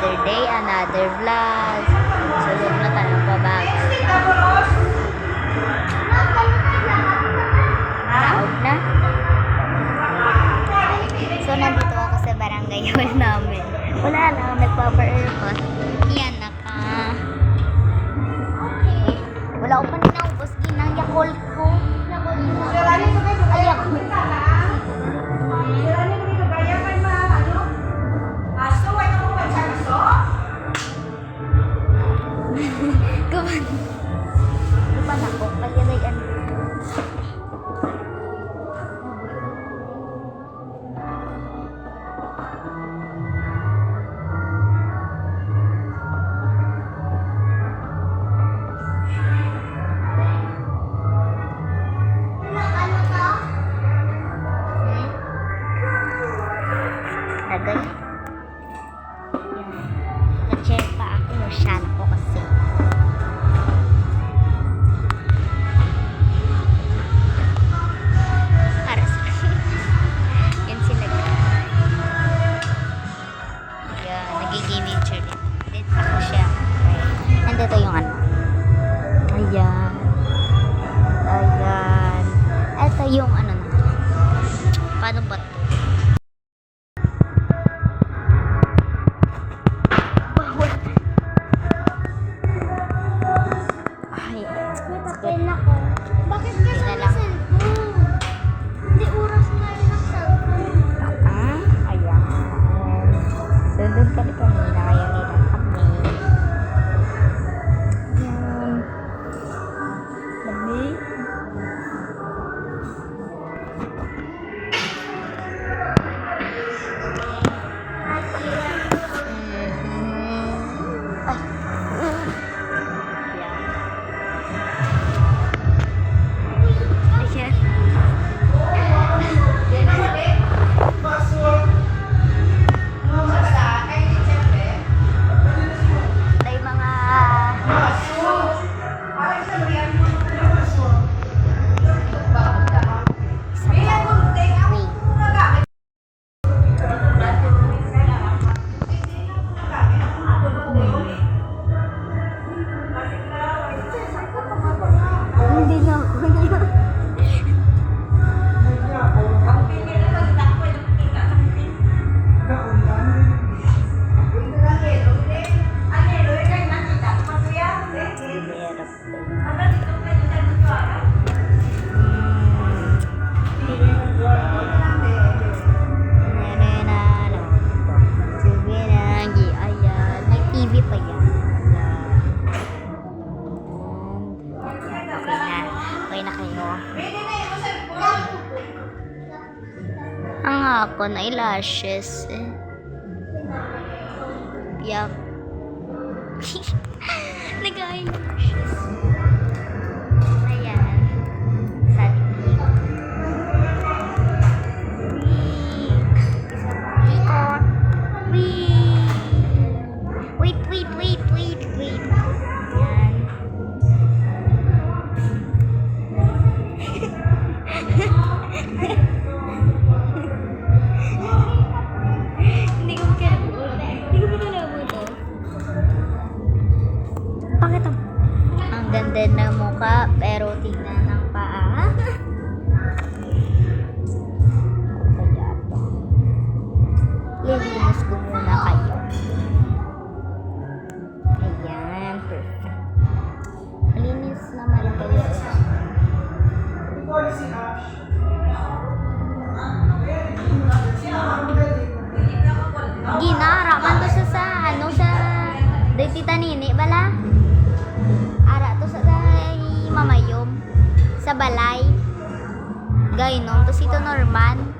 another day, another vlog. Sulog na tayo pabag. Taog na. So, nandito ako sa barangay hall namin. Wala lang, nagpapa-aircon. Yan, wala ko pa rin naubos. Ginang Yakult ko. Ay, Yakult. Lupa na ko. Kaya na yan. Tagay. Yan. Nag-share pa ako yung shan ko kasi. Para sa yan sila. Yan. Nagigiming chair din. Dito ako siya. Nandito yung ano. Ayan. Ayan. Ito yung ano na. Paano ba ito? Bakit ka sa cellphone? Hindi oras na yun ang cellphone. Ayan. So, doon kami kanina. Kaya nila kami. Ayan. Labi. Ang ako na eyelashes eh. Yup. Nag-eyelashes. Ayan. Sa likod. Ikot. Wait. Ayan. Hindi ko pinalaman to. Bakit ang ganda ng mukha pero tignan ng paa? Kaya to. Lilinis ko muna kayo. Ayan, perfect. Malinis naman kayo. Ginara man to sa ano sa Tita Nini bala. Ara to sa mamayom sa balay. Gaynon to si to Norman.